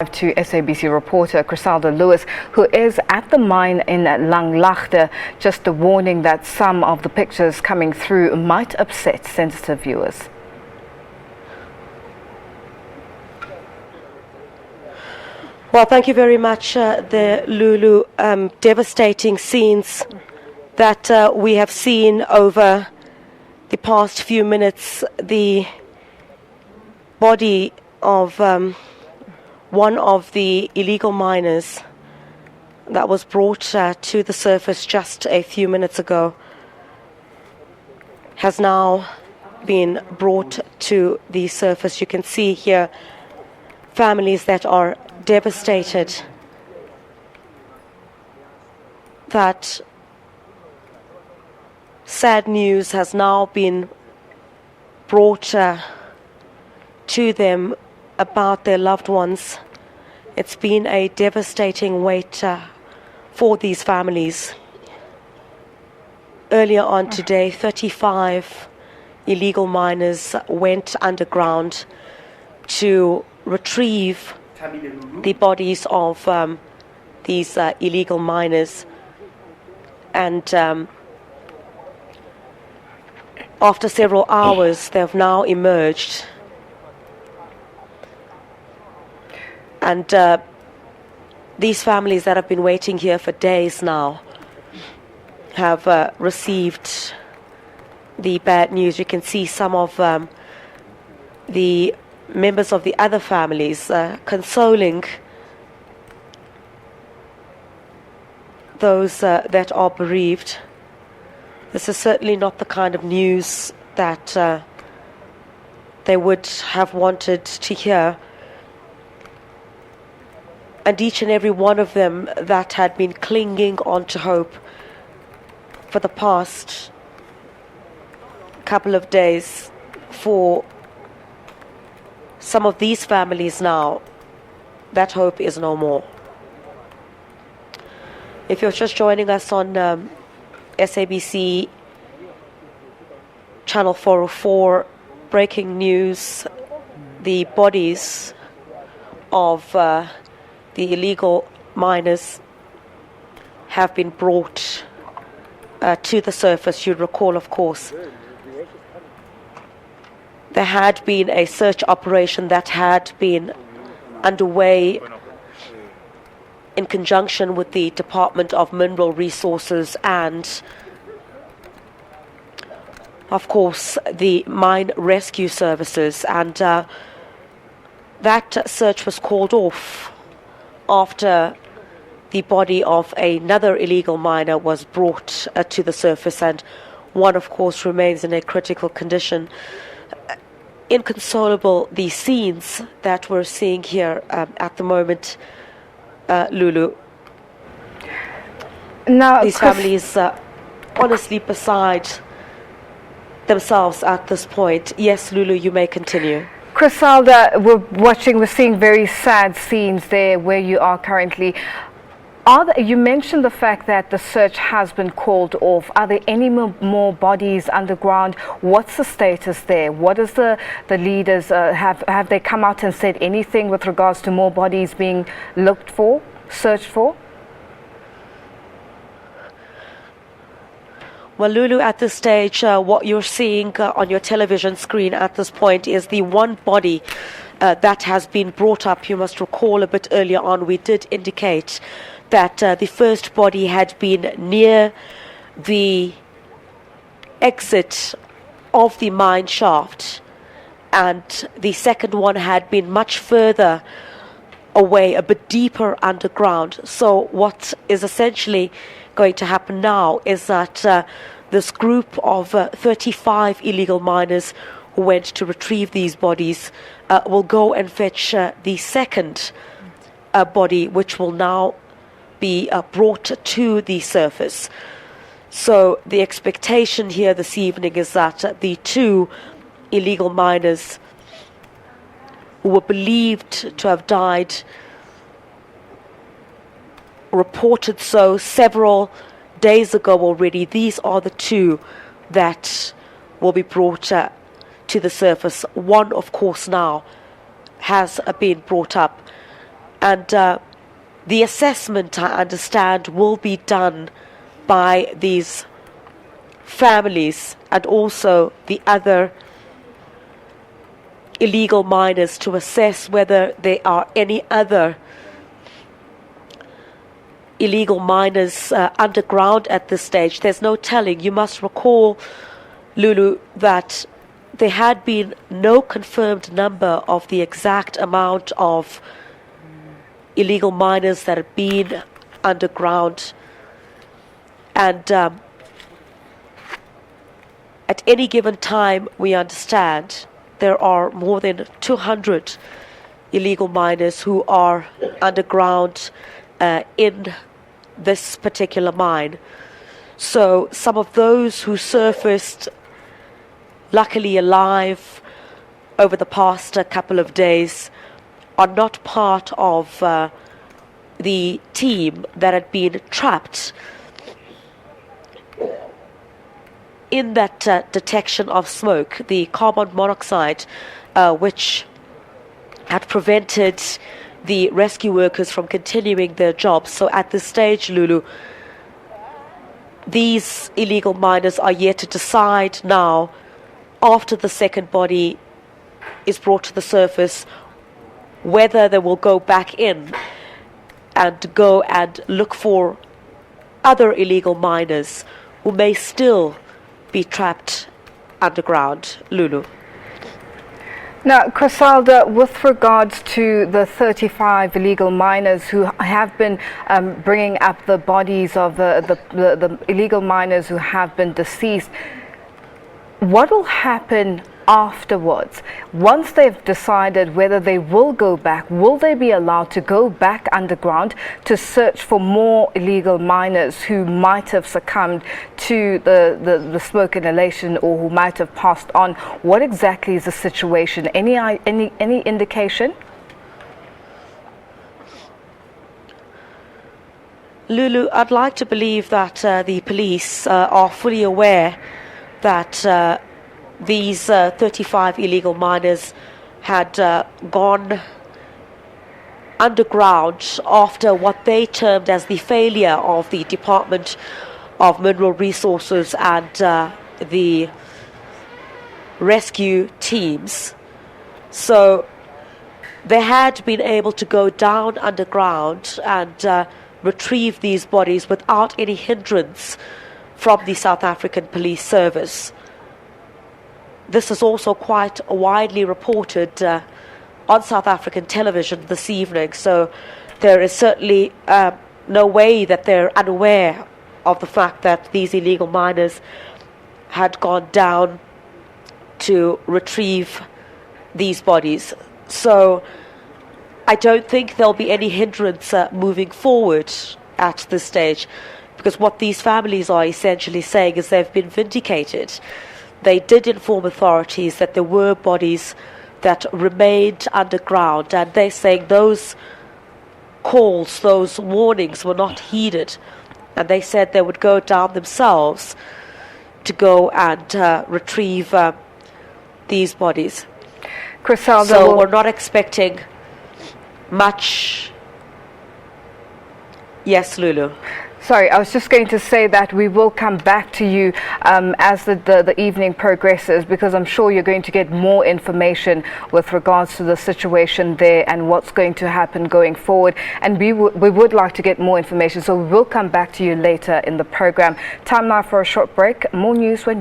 To SABC reporter Crisalda Lewis, who is at the mine in Langlaagte. Just a warning that some of the pictures coming through might upset sensitive viewers. Well, thank you very much, the Lulu. Devastating scenes that we have seen over the past few minutes. The body of one of the illegal miners that was brought to the surface just a few minutes ago has now been brought to the surface. You can see here families that are devastated that sad news has now been brought to them about their loved ones. It's been a devastating wait for these families. Earlier on today, 35 illegal miners went underground to retrieve the bodies of these illegal miners, and after several hours they've now emerged. And these families that have been waiting here for days now have received the bad news. You can see some of the members of the other families consoling those that are bereaved. This is certainly not the kind of news that they would have wanted to hear. And each and every one of them that had been clinging on to hope for the past couple of days, for some of these families now, that hope is no more. If you're just joining us on SABC Channel 404, breaking news: the bodies of the illegal miners have been brought to the surface. You recall, of course, there had been a search operation that had been underway in conjunction with the Department of Mineral Resources and, of course, the Mine Rescue Services, and that search was called off after the body of another illegal miner was brought to the surface, and one, of course, remains in a critical condition. Inconsolable, the scenes that we're seeing here at the moment, Lulu. Now, these families honestly beside themselves at this point. Yes, Lulu, you may continue. Crisalda, we're seeing very sad scenes there where you are currently. You mentioned the fact that the search has been called off. Are there any more bodies underground? What's the status there? What is the leaders, have they come out and said anything with regards to more bodies being looked for, searched for? Well, Lulu, at this stage, what you're seeing on your television screen at this point is the one body that has been brought up. You must recall a bit earlier on, we did indicate that the first body had been near the exit of the mine shaft, and the second one had been much further away, a bit deeper underground. So what is essentially going to happen now is that this group of 35 illegal miners who went to retrieve these bodies will go and fetch the second body, which will now be brought to the surface. So the expectation here this evening is that the two illegal miners who were believed to have died, reported so several days ago already, these are the two that will be brought to the surface. One, of course, now has been brought up. And the assessment, I understand, will be done by these families and also the other illegal miners to assess whether there are any other illegal miners underground at this stage. There's no telling. You must recall, Lulu, that there had been no confirmed number of the exact amount of illegal miners that had been underground. And at any given time, we understand there are more than 200 illegal miners who are underground in this particular mine. So some of those who surfaced, luckily alive, over the past couple of days are not part of the team that had been trapped in that detection of smoke, the carbon monoxide, which had prevented the rescue workers from continuing their jobs. So at this stage, Lulu, these illegal miners are yet to decide now, after the second body is brought to the surface, whether they will go back in and go and look for other illegal miners who may still be trapped underground. Lulu. Now, Crisalda, with regards to the 35 illegal miners who have been bringing up the bodies of the illegal miners who have been deceased, what will happen afterwards? Once they've decided whether they will go back, will they be allowed to go back underground to search for more illegal miners who might have succumbed to the smoke inhalation or who might have passed on? What exactly is the situation? Any indication? Lulu, I'd like to believe that the police are fully aware that these 35 illegal miners had gone underground after what they termed as the failure of the Department of Mineral Resources and the rescue teams. So they had been able to go down underground and retrieve these bodies without any hindrance from the South African Police Service. This is also quite widely reported on South African television this evening, so there is certainly no way that they're unaware of the fact that these illegal miners had gone down to retrieve these bodies. So I don't think there'll be any hindrance moving forward at this stage, because what these families are essentially saying is they've been vindicated. They did inform authorities that there were bodies that remained underground, and they're saying those calls, those warnings were not heeded, and they said they would go down themselves to go and retrieve these bodies. Crisalda, so we're not expecting much. Yes, Lulu. Sorry, I was just going to say that we will come back to you as the evening progresses, because I'm sure you're going to get more information with regards to the situation there and what's going to happen going forward. And we would like to get more information, so we will come back to you later in the program. Time now for a short break. More news when